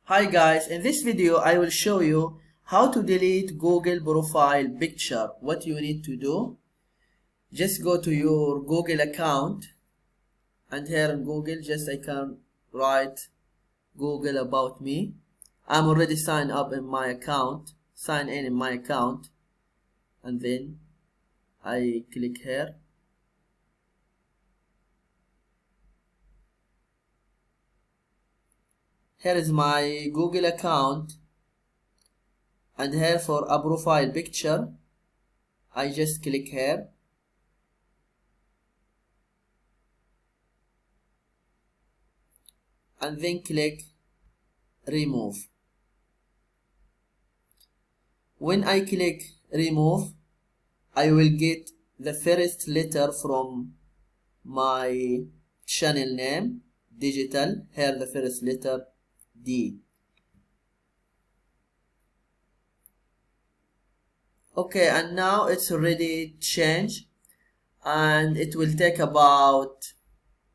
Hi guys, in this video I will show you how to delete Google profile picture. What you need to do, just go to your Google account, and here in Google I can write Google about me. I'm already signed up in my account, sign in my account, and then I click here. Here is my Google account, and here for a profile picture I just click here, and then click remove. When I click remove, I will get the first letter from my channel name, digital. Here the first letter D. Okay, and now it's already changed, and it will take about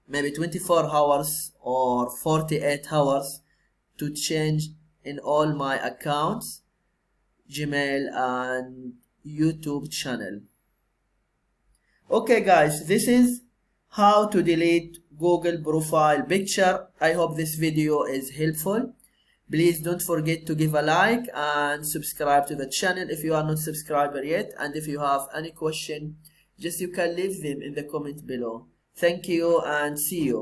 maybe 24 hours or 48 hours to change in all my accounts, Gmail and YouTube channel. Okay guys, this is how to delete Google profile picture. I hope this video is helpful. Please don't forget to give a like and subscribe to the channel if you are not subscriber yet, and if you have any question, you can leave them in the comment below. Thank you and see you.